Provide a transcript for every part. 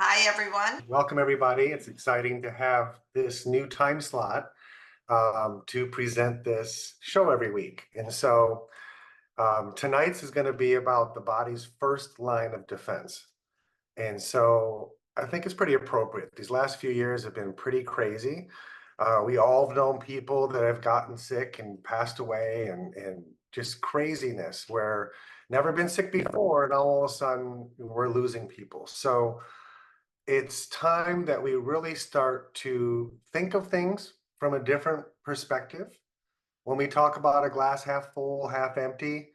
Hi, everyone. Welcome, everybody. It's exciting to have this new time slot to present this show every week. Tonight's is going to be about the body's first line of defense. And so I think it's pretty appropriate. These last few years have been pretty crazy. We all have known people that have gotten sick and passed away and just craziness where never been sick before, and all of a sudden we're losing people. So it's time that we really start to think of things from a different perspective. When we talk about a glass half full, half empty,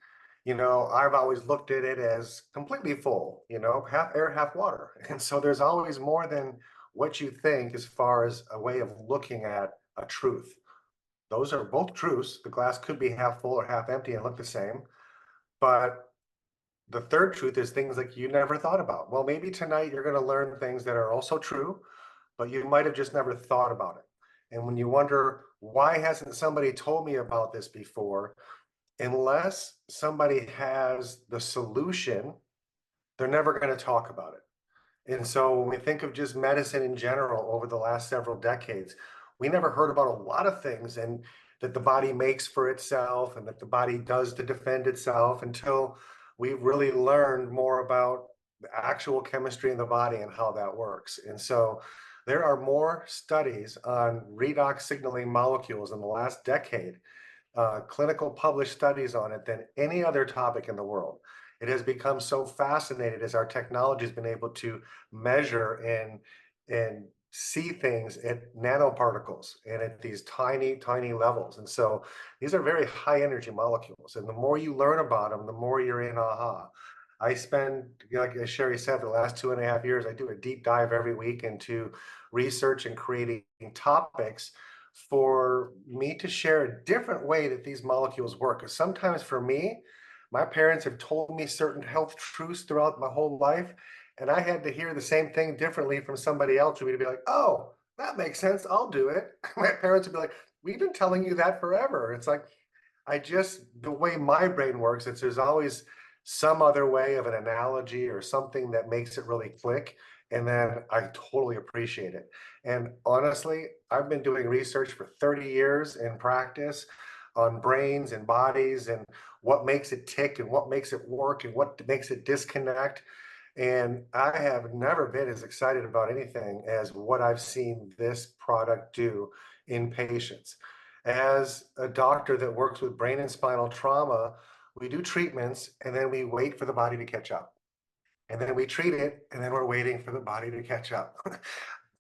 I've always looked at it as completely full, half air, half water. And so there's always more than what you think as far as a way of looking at a truth. Those are both truths. The glass could be half full or half empty and look the same. But the third truth is things like you never thought about. Well, maybe tonight you're going to learn things that are also true, but you might have just never thought about it. And when you wonder, why hasn't somebody told me about this before? Unless somebody has the solution, they're never going to talk about it. And so when we think of just medicine in general over the last several decades, we never heard about a lot of things and that the body makes for itself and that the body does to defend itself until we really learned more about the actual chemistry in the body and how that works. And so there are more studies on redox signaling molecules in the last decade, clinical published studies on it than any other topic in the world. It has become so fascinating as our technology has been able to measure and see things at nanoparticles and at these tiny, tiny levels. And so these are very high energy molecules. And the more you learn about them, the more you're in aha. I spend, like as Sherry said, the last 2.5 years, I do a deep dive every week into research and creating topics for me to share a different way that these molecules work. Because sometimes for me, my parents have told me certain health truths throughout my whole life, and I had to hear the same thing differently from somebody else for me to be like, oh, that makes sense. I'll do it. My parents would be like, we've been telling you that forever. It's like, the way my brain works, there's always some other way of an analogy or something that makes it really click. And then I totally appreciate it. And honestly, I've been doing research for 30 years in practice on brains and bodies and what makes it tick and what makes it work and what makes it disconnect. And I have never been as excited about anything as what I've seen this product do in patients. As a doctor that works with brain and spinal trauma, we do treatments and then we wait for the body to catch up. And then we treat it and then we're waiting for the body to catch up.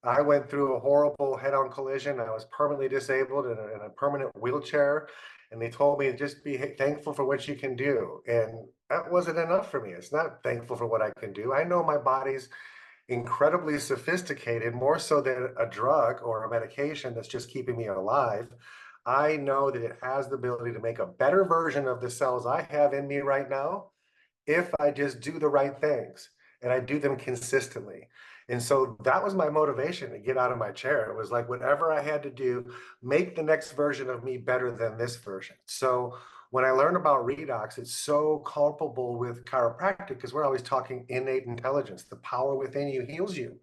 I went through a horrible head-on collision. I was permanently disabled in a permanent wheelchair, and they told me just be thankful for what you can do. And that wasn't enough for me. It's not thankful for what I can do. I know my body's incredibly sophisticated, more so than a drug or a medication that's just keeping me alive. I know that it has the ability to make a better version of the cells I have in me right now if I just do the right things and I do them consistently. And so that was my motivation to get out of my chair. It was like, whatever I had to do, make the next version of me better than this version. So when I learned about redox, it's so comparable with chiropractic because we're always talking innate intelligence. The power within you heals you.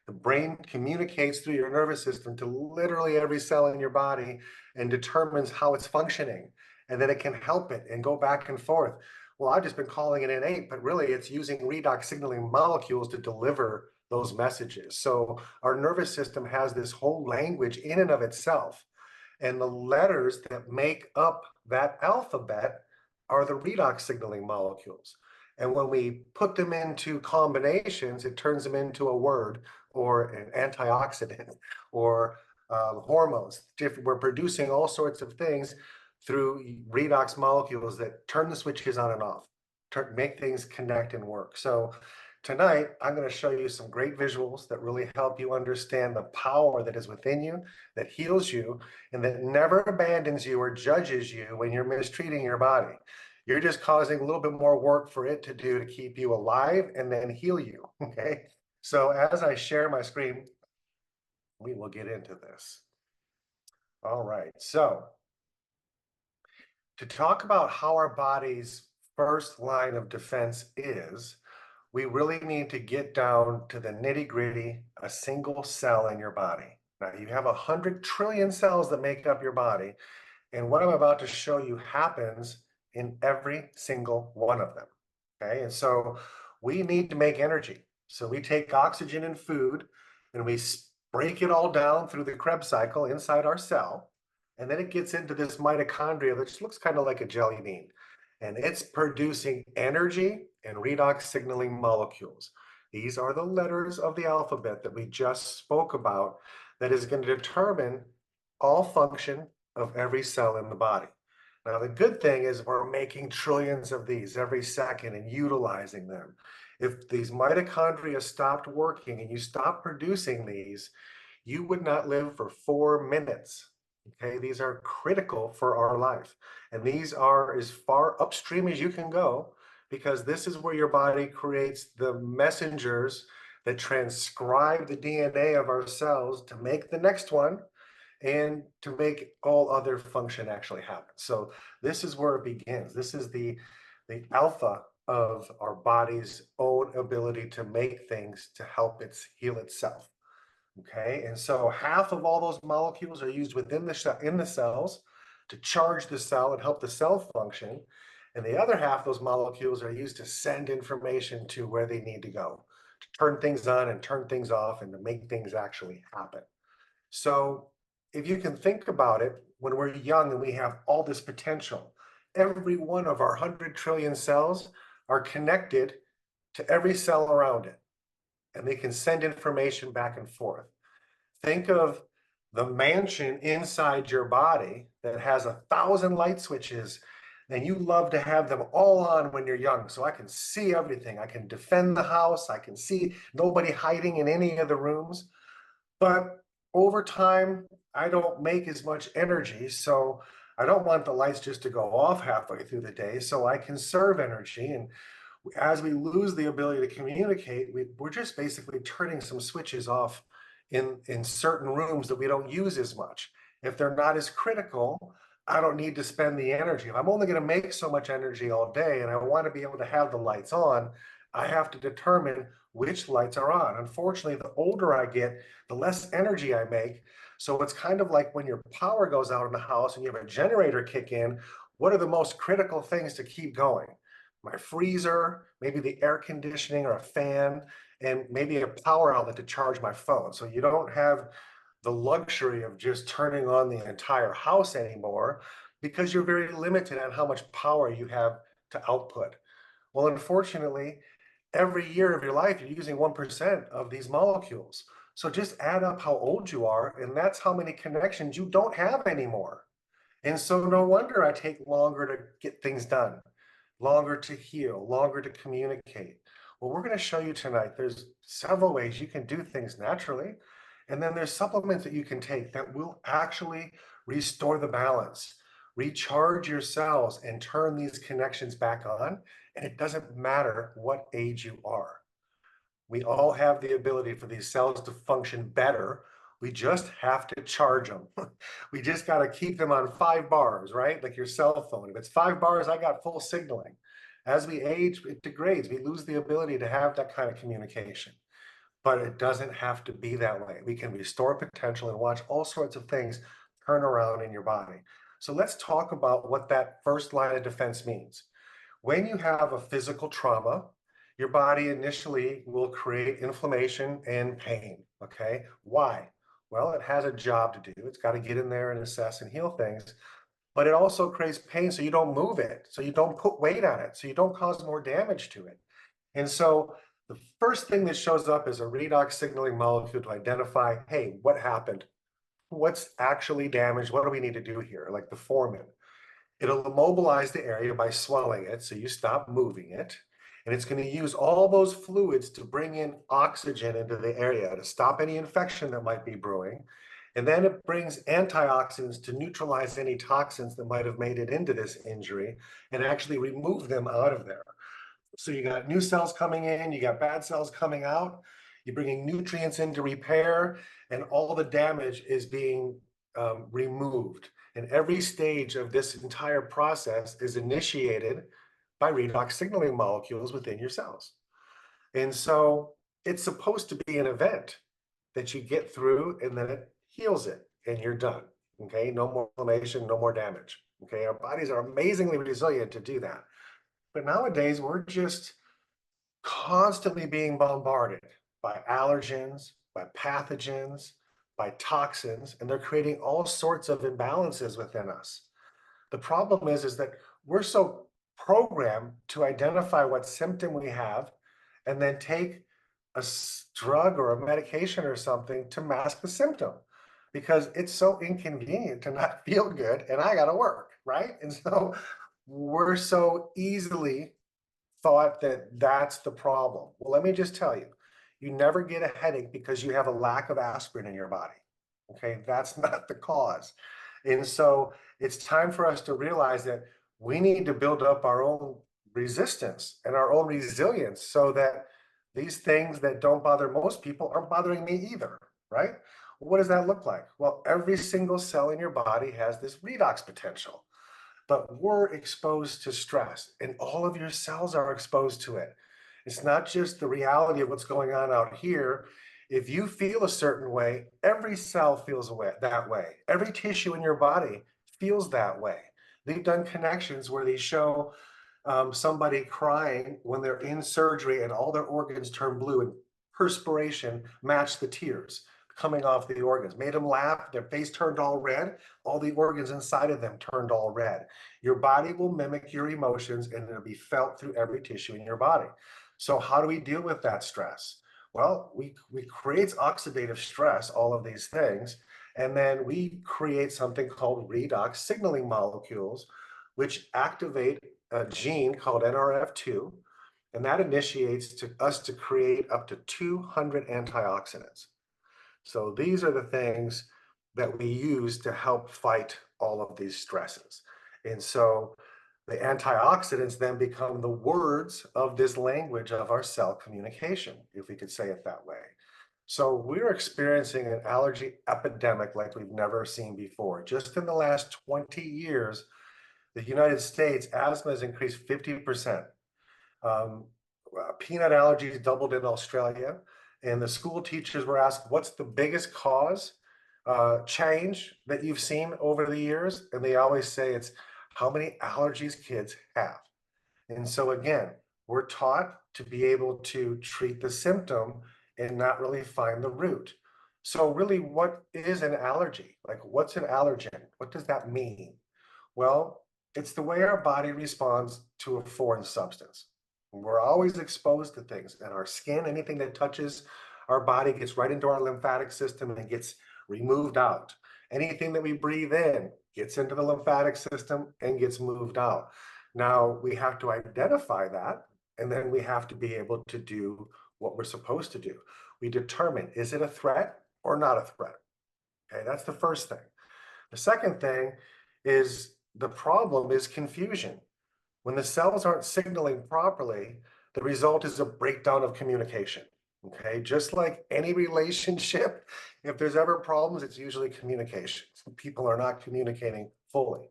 The brain communicates through your nervous system to literally every cell in your body and determines how it's functioning. And then it can help it and go back and forth. Well, I've just been calling it innate, but really it's using redox signaling molecules to deliver those messages. So our nervous system has this whole language in and of itself. And the letters that make up that alphabet are the redox signaling molecules. And when we put them into combinations, it turns them into a word or an antioxidant or hormones. We're producing all sorts of things through redox molecules that turn the switches on and off, make things connect and work. So tonight, I'm going to show you some great visuals that really help you understand the power that is within you, that heals you, and that never abandons you or judges you when you're mistreating your body. You're just causing a little bit more work for it to do to keep you alive and then heal you, okay? So as I share my screen, we will get into this. All right, so to talk about how our body's first line of defense is, we really need to get down to the nitty gritty, a single cell in your body. Now, you have 100 trillion cells that make up your body, and what I'm about to show you happens in every single one of them. Okay. And so we need to make energy. So we take oxygen and food and we break it all down through the Krebs cycle inside our cell. And then it gets into this mitochondria, which looks kind of like a jelly bean. And it's producing energy and redox signaling molecules. These are the letters of the alphabet that we just spoke about that is going to determine all function of every cell in the body. Now, the good thing is we're making trillions of these every second and utilizing them. If these mitochondria stopped working and you stopped producing these, you would not live for 4 minutes. Okay, these are critical for our life. And these are as far upstream as you can go because this is where your body creates the messengers that transcribe the DNA of our cells to make the next one and to make all other function actually happen. So this is where it begins. This is the alpha of our body's own ability to make things to help it heal itself. Okay, and so half of all those molecules are used within in the cells to charge the cell and help the cell function, and the other half of those molecules are used to send information to where they need to go, to turn things on and turn things off, and to make things actually happen. So if you can think about it, when we're young and we have all this potential, every one of our 100 trillion cells are connected to every cell around it, and they can send information back and forth. Think of the mansion inside your body that has 1,000 light switches, and you love to have them all on when you're young. So I can see everything. I can defend the house. I can see nobody hiding in any of the rooms. But over time, I don't make as much energy. So I don't want the lights just to go off halfway through the day. So I conserve energy. And as we lose the ability to communicate, we're just basically turning some switches off in certain rooms that we don't use as much. If they're not as critical, I don't need to spend the energy. If I'm only going to make so much energy all day and I want to be able to have the lights on, I have to determine which lights are on. Unfortunately, the older I get, the less energy I make. So it's kind of like when your power goes out in the house and you have a generator kick in, what are the most critical things to keep going? My freezer, maybe the air conditioning or a fan, and maybe a power outlet to charge my phone. So you don't have the luxury of just turning on the entire house anymore because you're very limited on how much power you have to output. Well, unfortunately, every year of your life, you're using 1% of these molecules. So just add up how old you are, and that's how many connections you don't have anymore. And so no wonder I take longer to get things done, longer to heal, longer to communicate. Well, we're going to show you tonight there's several ways you can do things naturally. And then there's supplements that you can take that will actually restore the balance, recharge your cells, and turn these connections back on. And it doesn't matter what age you are. We all have the ability for these cells to function better. We just have to charge them. We just got to keep them on 5 bars, right? Like your cell phone. If it's 5 bars, I got full signaling. As we age, it degrades. We lose the ability to have that kind of communication. But it doesn't have to be that way. We can restore potential and watch all sorts of things turn around in your body. So let's talk about what that first line of defense means. When you have a physical trauma, your body initially will create inflammation and pain. Okay. Why? Well, it has a job to do. It's got to get in there and assess and heal things, but it also creates pain so you don't move it, so you don't put weight on it, so you don't cause more damage to it. And so the first thing that shows up is a redox signaling molecule to identify, hey, what happened? What's actually damaged? What do we need to do here? Like the foreman. It'll immobilize the area by swelling it, so you stop moving it. And it's going to use all those fluids to bring in oxygen into the area to stop any infection that might be brewing. And then it brings antioxidants to neutralize any toxins that might have made it into this injury and actually remove them out of there. So you got new cells coming in, you got bad cells coming out, you're bringing nutrients in to repair, and all the damage is being removed. And every stage of this entire process is initiated by redox signaling molecules within your cells. And so it's supposed to be an event that you get through and then it heals it and you're done. Okay. No more inflammation, no more damage. Okay. Our bodies are amazingly resilient to do that. But nowadays, we're just constantly being bombarded by allergens, by pathogens, by toxins, and they're creating all sorts of imbalances within us. The problem is that we're so programmed to identify what symptom we have and then take a drug or a medication or something to mask the symptom because it's so inconvenient to not feel good and I got to work, right? And so we're so easily thought that that's the problem. Well, let me just tell you, you never get a headache because you have a lack of aspirin in your body. Okay, that's not the cause. And so it's time for us to realize that we need to build up our own resistance and our own resilience so that these things that don't bother most people aren't bothering me either, right? What does that look like? Well, every single cell in your body has this redox potential, but we're exposed to stress and all of your cells are exposed to it. It's not just the reality of what's going on out here. If you feel a certain way, every cell feels that way. Every tissue in your body feels that way. They've done connections where they show somebody crying when they're in surgery and all their organs turn blue and perspiration matched the tears coming off the organs, made them laugh, their face turned all red, all the organs inside of them turned all red. Your body will mimic your emotions and it'll be felt through every tissue in your body. So how do we deal with that stress? Well, we create oxidative stress, all of these things, and then we create something called redox signaling molecules, which activate a gene called NRF2, and that initiates us to create up to 200 antioxidants. So these are the things that we use to help fight all of these stresses. And so the antioxidants then become the words of this language of our cell communication, if we could say it that way. So we're experiencing an allergy epidemic like we've never seen before. Just in the last 20 years, the United States, asthma has increased 50%. Um, Peanut allergies doubled in Australia, and the school teachers were asked, "What's the biggest cause change that you've seen over the years?" And they always say it's how many allergies kids have. And so again, we're taught to be able to treat the symptom and not really find the root. So really, what is an allergy? Like, what's an allergen? What does that mean? Well, it's the way our body responds to a foreign substance. We're always exposed to things, and our skin, anything that touches our body gets right into our lymphatic system and gets removed out. Anything that we breathe in gets into the lymphatic system and gets moved out. Now, we have to identify that, and then we have to be able to do what we're supposed to do. We determine, is it a threat or not a threat? Okay, that's the first thing. The second thing is the problem is confusion. When the cells aren't signaling properly, the result is a breakdown of communication. Okay, just like any relationship, if there's ever problems, it's usually communication. People are not communicating fully.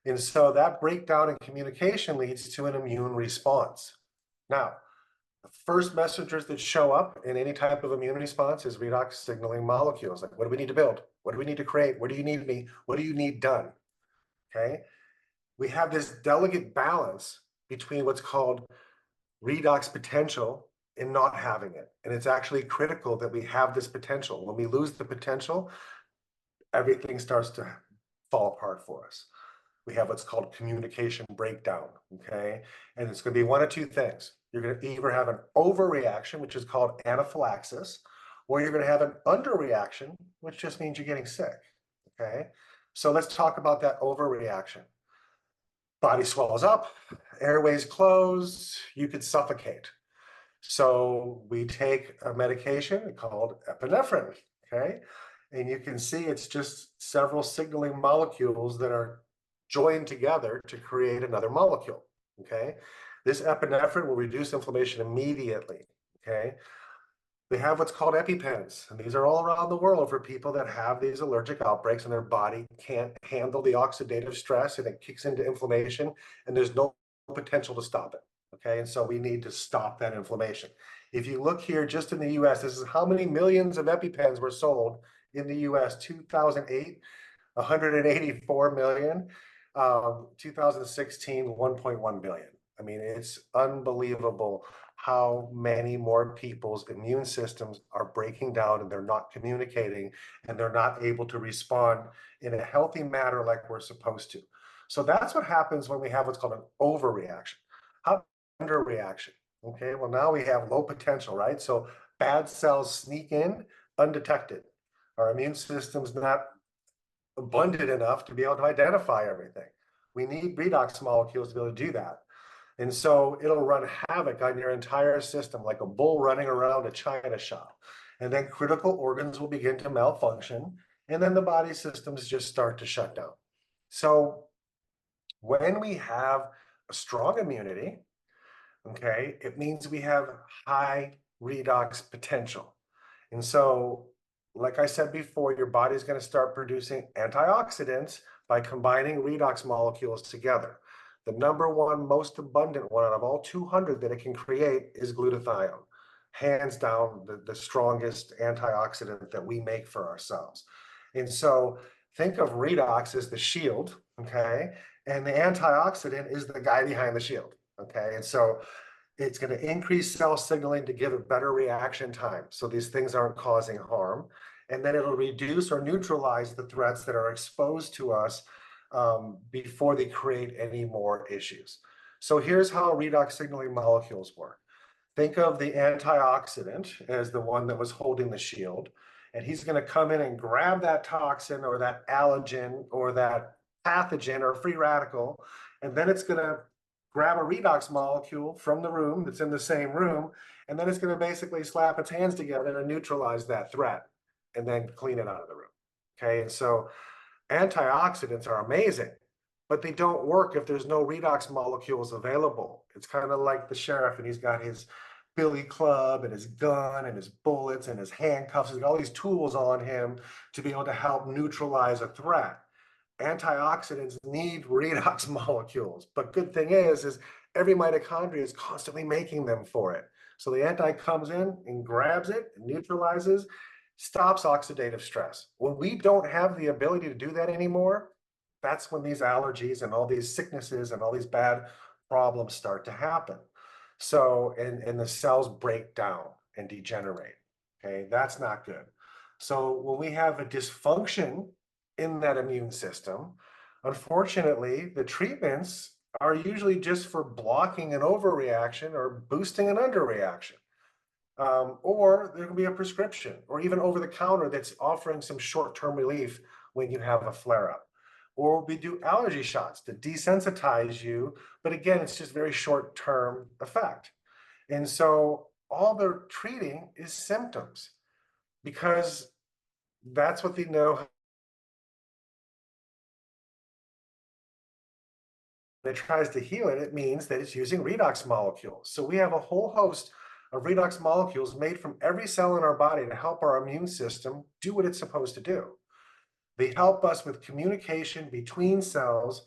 And so that breakdown in communication leads to an immune response. Now, the first messengers that show up in any type of immune response is redox signaling molecules. Like, what do we need to build? What do we need to create? Where do you need me? What do you need done? Okay. We have this delicate balance between what's called redox potential and not having it. And it's actually critical that we have this potential. When we lose the potential, everything starts to fall apart for us. We have what's called communication breakdown, okay? And it's going to be one of two things. You're going to either have an overreaction, which is called anaphylaxis, or you're going to have an underreaction, which just means you're getting sick, okay? So let's talk about that overreaction. Body swells up, airways close, you could suffocate. So we take a medication called epinephrine, okay? And you can see it's just several signaling molecules that are joined together to create another molecule, okay? This epinephrine will reduce inflammation immediately, okay? They have what's called EpiPens, and these are all around the world for people that have these allergic outbreaks and their body can't handle the oxidative stress and it kicks into inflammation and there's no potential to stop it, okay? And so we need to stop that inflammation. If you look here just in the US, this is how many millions of EpiPens were sold in the US, 2008, 184 million, 2016, 1.1 billion. I mean, it's unbelievable how many more people's immune systems are breaking down and they're not communicating and they're not able to respond in a healthy manner like we're supposed to. So that's what happens when we have what's called an overreaction. How underreaction? Okay, well, now we have low potential, right? So bad cells sneak in undetected. Our immune system's not abundant enough to be able to identify everything. We need redox molecules to be able to do that. And so it'll run havoc on your entire system like a bull running around a china shop. And then critical organs will begin to malfunction. And then the body systems just start to shut down. So when we have a strong immunity, okay, it means we have high redox potential. And so, like I said before, your body's going to start producing antioxidants by combining redox molecules together. The number one most abundant one out of all 200 that it can create is glutathione. Hands down, the strongest antioxidant that we make for ourselves. And so think of redox as the shield, okay? And the antioxidant is the guy behind the shield, okay? And so it's going to increase cell signaling to give a better reaction time so these things aren't causing harm. And then it'll reduce or neutralize the threats that are exposed to us before they create any more issues. So here's how redox signaling molecules work. Think of the antioxidant as the one that was holding the shield, and he's going to come in and grab that toxin or that allergen or that pathogen or free radical, and then it's going to grab a redox molecule from the room that's in the same room, and then it's going to basically slap its hands together and neutralize that threat and then clean it out of the room. Okay, and so antioxidants are amazing, but they don't work if there's no redox molecules available. It's kind of like the sheriff, and he's got his billy club and his gun and his bullets and his handcuffs. He's got all these tools on him to be able to help neutralize a threat. Antioxidants need redox molecules, but good thing is every mitochondria is constantly making them for it. So the anti comes in and grabs it and neutralizes, stops oxidative stress. When we don't have the ability to do that anymore, that's when these allergies and all these sicknesses and all these bad problems start to happen. So, and the cells break down and degenerate. Okay, that's not good. So when we have a dysfunction in that immune system, unfortunately, the treatments are usually just for blocking an overreaction or boosting an underreaction. Or there can be a prescription or even over the counter that's offering some short-term relief when you have a flare-up. Or we do allergy shots to desensitize you, but again, it's just very short-term effect. And so all they're treating is symptoms because that's what they know. It tries to heal it, it means that it's using redox molecules. So we have a whole host of redox molecules made from every cell in our body to help our immune system do what it's supposed to do. They help us with communication between cells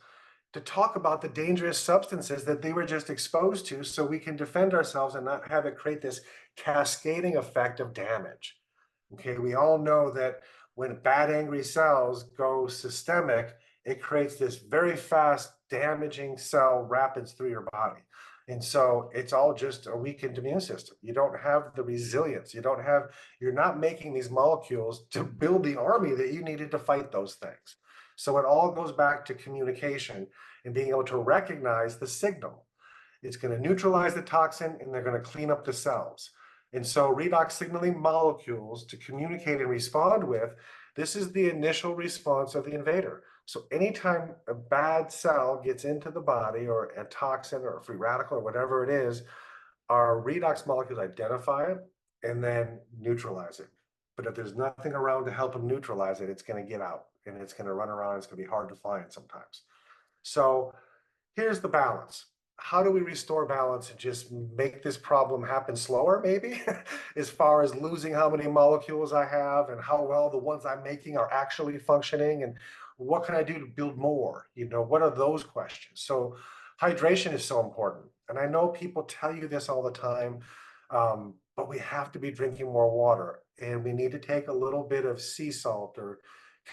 to talk about the dangerous substances that they were just exposed to so we can defend ourselves and not have it create this cascading effect of damage. Okay, we all know that when bad angry cells go systemic, it creates this very fast damaging cell rapids through your body. And so it's all just a weakened immune system. You don't have the resilience. You're not making these molecules to build the army that you needed to fight those things. So it all goes back to communication and being able to recognize the signal. It's going to neutralize the toxin and they're going to clean up the cells. And so redox signaling molecules to communicate and respond with, this is the initial response of the invader. So anytime a bad cell gets into the body or a toxin or a free radical or whatever it is, our redox molecules identify it and then neutralize it. But if there's nothing around to help them neutralize it, it's going to get out and it's going to run around. It's going to be hard to find sometimes. So here's the balance. How do we restore balance and just make this problem happen slower, maybe, as far as losing how many molecules I have and how well the ones I'm making are actually functioning, and what can I do to build more? What are those questions? So hydration is so important. And I know people tell you this all the time. But we have to be drinking more water, and we need to take a little bit of sea salt or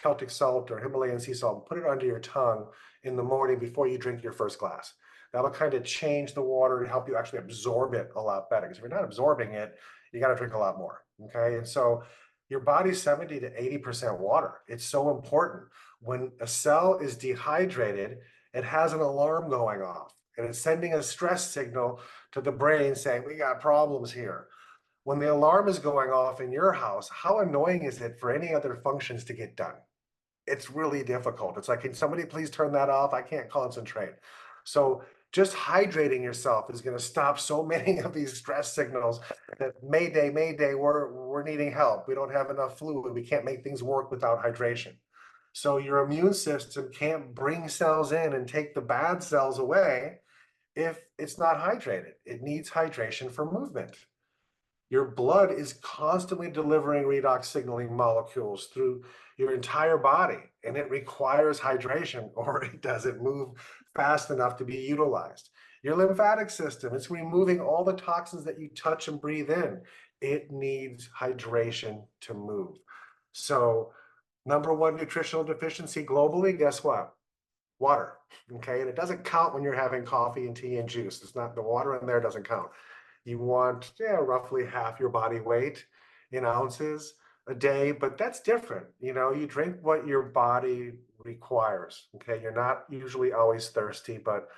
Celtic salt or Himalayan sea salt and put it under your tongue in the morning before you drink your first glass. That'll kind of change the water and help you actually absorb it a lot better. Because if you're not absorbing it, you got to drink a lot more. Okay. And so your body's 70 to 80% water. It's so important. When a cell is dehydrated, it has an alarm going off and it's sending a stress signal to the brain saying, we got problems here. When the alarm is going off in your house, how annoying is it for any other functions to get done? It's really difficult. It's like, can somebody please turn that off? I can't concentrate. So just hydrating yourself is going to stop so many of these stress signals that mayday, mayday, we're needing help. We don't have enough fluid. We can't make things work without hydration. So your immune system can't bring cells in and take the bad cells away if it's not hydrated. It needs hydration for movement. Your blood is constantly delivering redox signaling molecules through your entire body, and it requires hydration or it doesn't move fast enough to be utilized. Your lymphatic system, it's removing all the toxins that you touch and breathe in. It needs hydration to move. So, number one nutritional deficiency globally, guess what? Water. Okay. And it doesn't count when you're having coffee and tea and juice. It's not, the water in there doesn't count. You want, yeah, roughly half your body weight in ounces a day, but that's different. You know, you drink what your body requires. Okay. You're not usually always thirsty, but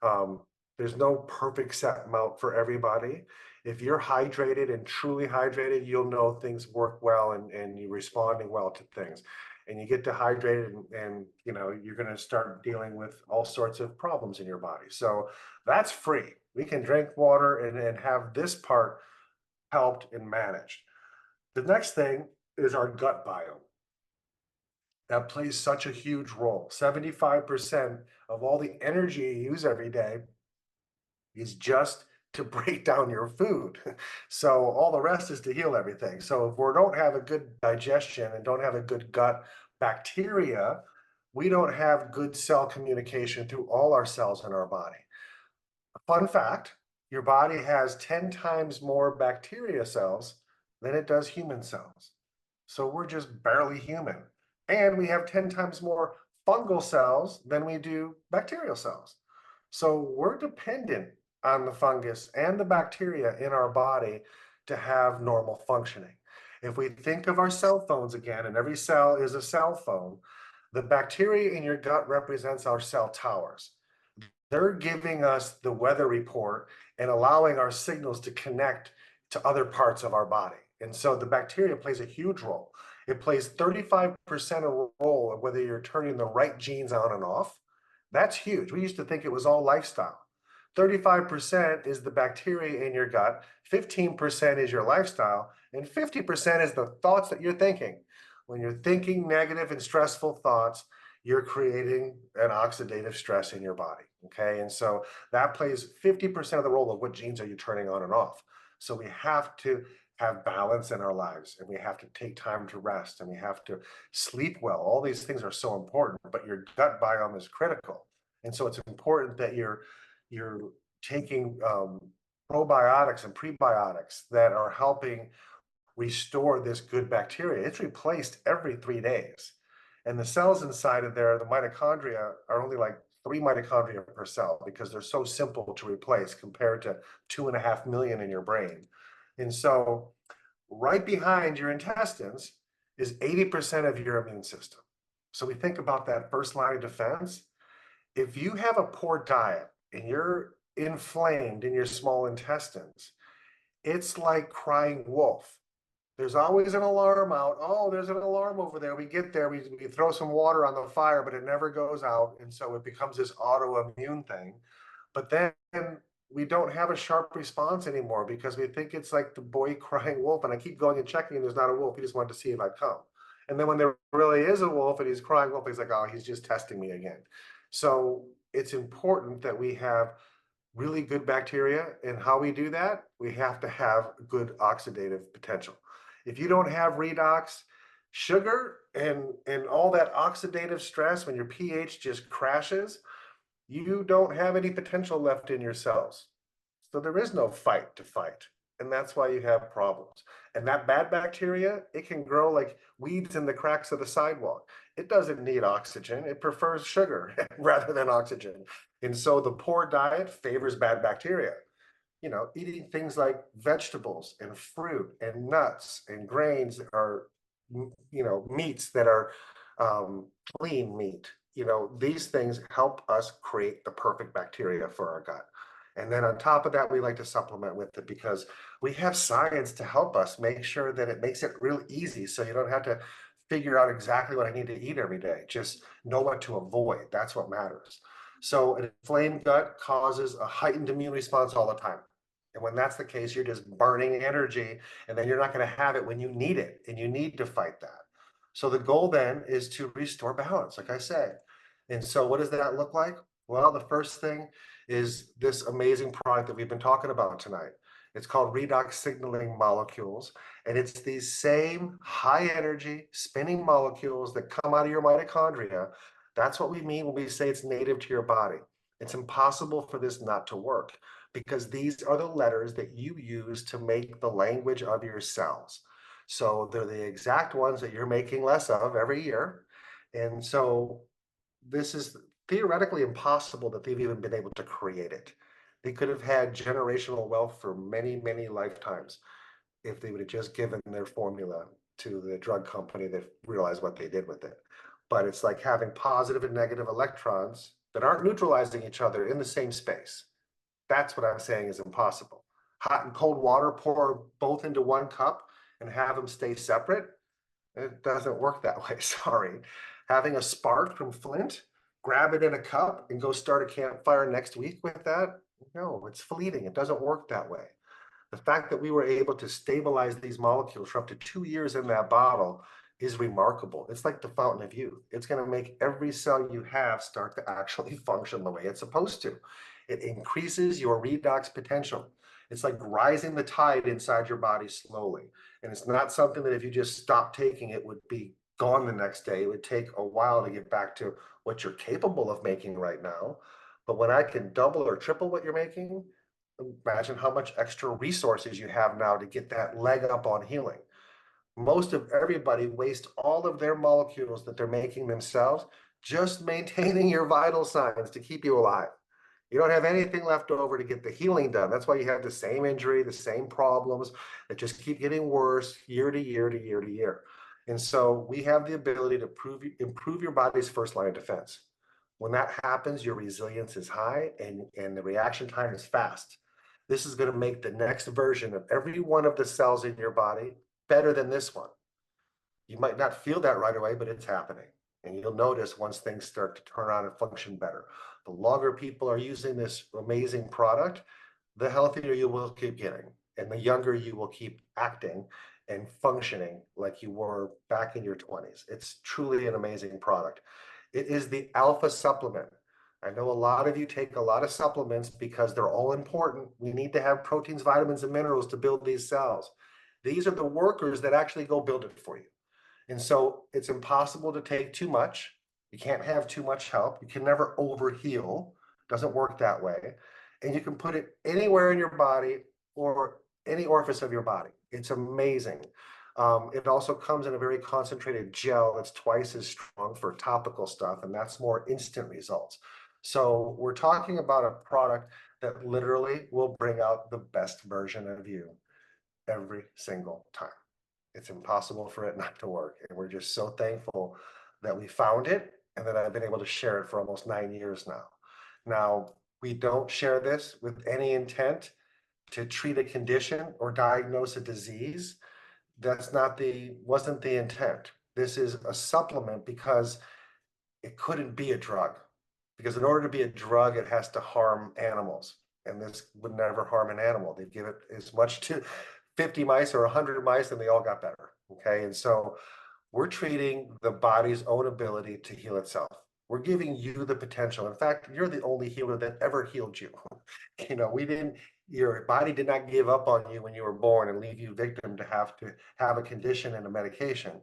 um, there's no perfect set amount for everybody. If you're hydrated and truly hydrated, you'll know things work well and you're responding well to things. And you get dehydrated and you know, you're going to start dealing with all sorts of problems in your body. So that's free. We can drink water and have this part helped and managed. The next thing is our gut biome. That plays such a huge role. 75% of all the energy you use every day is just to break down your food. So all the rest is to heal everything. So if we don't have a good digestion and don't have a good gut bacteria, we don't have good cell communication through all our cells in our body. Fun fact, your body has 10 times more bacteria cells than it does human cells. So we're just barely human. And we have 10 times more fungal cells than we do bacterial cells. So we're dependent on the fungus and the bacteria in our body to have normal functioning. If we think of our cell phones again, and every cell is a cell phone, the bacteria in your gut represents our cell towers. They're giving us the weather report and allowing our signals to connect to other parts of our body. And so the bacteria plays a huge role. It plays 35% of role of whether you're turning the right genes on and off. That's huge. We used to think it was all lifestyle. 35% is the bacteria in your gut, 15% is your lifestyle, and 50% is the thoughts that you're thinking. When you're thinking negative and stressful thoughts, you're creating an oxidative stress in your body. Okay. And so that plays 50% of the role of what genes are you turning on and off. So we have to have balance in our lives and we have to take time to rest and we have to sleep well. All these things are so important, but your gut biome is critical. And so it's important that you're taking probiotics and prebiotics that are helping restore this good bacteria. It's replaced every 3 days. And the cells inside of there, the mitochondria, are only like 3 mitochondria per cell because they're so simple to replace compared to 2.5 million in your brain. And so right behind your intestines is 80% of your immune system. So we think about that first line of defense. If you have a poor diet and you're inflamed in your small intestines, it's like crying wolf. There's always an alarm out. Oh, there's an alarm over there. We get there, we throw some water on the fire, but it never goes out. And so it becomes this autoimmune thing. But then we don't have a sharp response anymore because we think it's like the boy crying wolf. And I keep going and checking, and there's not a wolf. He just wanted to see if I'd come. And then when there really is a wolf and he's crying wolf, he's like, oh, he's just testing me again. So it's important that we have really good bacteria. And how we do that, we have to have good oxidative potential. If you don't have redox, sugar and all that oxidative stress, when your pH just crashes, you don't have any potential left in your cells. So there is no fight to fight. and that's why you have problems. And that bad bacteria, it can grow like weeds in the cracks of the sidewalk. It doesn't need oxygen. It prefers sugar rather than oxygen. And so the poor diet favors bad bacteria. Eating things like vegetables and fruit and nuts and grains are, meats that are um, clean meat. These things help us create the perfect bacteria for our gut. And then on top of that, we like to supplement with it because we have science to help us make sure that it makes it real easy. So you don't have to figure out exactly what I need to eat every day. Just know what to avoid. That's what matters. So an inflamed gut causes a heightened immune response all the time. And when that's the case, you're just burning energy, and then you're not going to have it when you need it, and you need to fight that. So the goal then is to restore balance, like I said. And so what does that look like? Well, the first thing is this amazing product that we've been talking about tonight. It's called redox signaling molecules, and it's these same high energy spinning molecules that come out of your mitochondria. That's what we mean when we say it's native to your body. It's impossible for this not to work because these are the letters that you use to make the language of your cells. So they're the exact ones that you're making less of every year. And so this is theoretically impossible that they've even been able to create it. They could have had generational wealth for many, many lifetimes if they would have just given their formula to the drug company that realized what they did with it. But it's like having positive and negative electrons that aren't neutralizing each other in the same space. That's what I'm saying is impossible. Hot and cold water, pour both into one cup and have them stay separate. It doesn't work that way. Sorry. Having a spark from flint, grab it in a cup and go start a campfire next week with that. No, it's fleeting. It doesn't work that way. The fact that we were able to stabilize these molecules for up to 2 years in that bottle is remarkable. It's like the fountain of youth. It's going to make every cell you have start to actually function the way it's supposed to. It increases your redox potential. It's like rising the tide inside your body slowly. And it's not something that if you just stop taking it would be gone the next day. It would take a while to get back to what you're capable of making right now. But when I can double or triple what you're making, imagine how much extra resources you have now to get that leg up on healing. Most of everybody waste all of their molecules that they're making themselves just maintaining your vital signs to keep you alive. You don't have anything left over to get the healing done. That's why you have the same injury, the same problems that just keep getting worse year to year to year to year. And so we have the ability to improve your body's first line of defense. When that happens, your resilience is high and the reaction time is fast. This is going to make the next version of every one of the cells in your body better than this one. You might not feel that right away, but it's happening. And you'll notice once things start to turn on and function better. The longer people are using this amazing product, the healthier you will keep getting. And the younger you will keep acting and functioning like you were back in your 20s. It's truly an amazing product. It is the alpha supplement. I know a lot of you take a lot of supplements because they're all important. We need to have proteins, vitamins, and minerals to build these cells. These are the workers that actually go build it for you. And so it's impossible to take too much. You can't have too much help. You can never overheal. Doesn't work that way. And you can put it anywhere in your body or any orifice of your body. It's amazing. It also comes in a very concentrated gel that's twice as strong for topical stuff, and that's more instant results. So we're talking about a product that literally will bring out the best version of you every single time. It's impossible for it not to work. And we're just so thankful that we found it and that I've been able to share it for almost 9 years now. Now, we don't share this with any intent to treat a condition or diagnose a disease. Wasn't the intent. This is a supplement because it couldn't be a drug. Because in order to be a drug, it has to harm animals. And this would never harm an animal. They give it as much to 50 mice or 100 mice and they all got better. Okay. And so we're treating the body's own ability to heal itself. We're giving you the potential. In fact, you're the only healer that ever healed you. Your body did not give up on you when you were born and leave you victim to have a condition and a medication.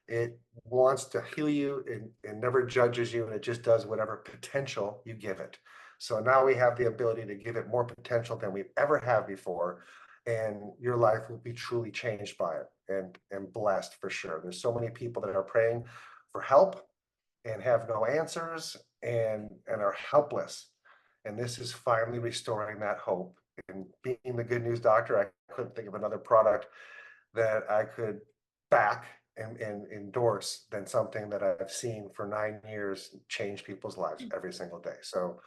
It wants to heal you and never judges you, and it just does whatever potential you give it. So now we have the ability to give it more potential than we've ever had before. and your life will be truly changed by it and blessed for sure. There's so many people that are praying for help and have no answers and are helpless. And this is finally restoring that hope. And being the good news doctor, I couldn't think of another product that I could back and endorse than something that I've seen for 9 years change people's lives every single day. So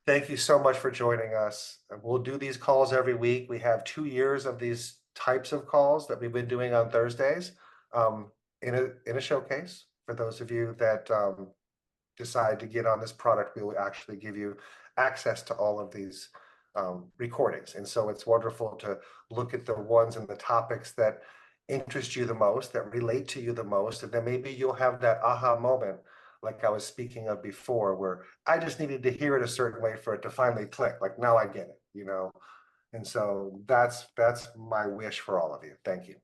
thank you so much for joining us. And we'll do these calls every week. We have 2 years of these types of calls that we've been doing on Thursdays, um, in a showcase. For those of you that decide to get on this product, we will actually give you access to all of these recordings. And so it's wonderful to look at the ones and the topics that interest you the most, that relate to you the most, and then maybe you'll have that aha moment, like I was speaking of before, where I just needed to hear it a certain way for it to finally click. Like now I get it, you know. And so that's my wish for all of you. Thank you.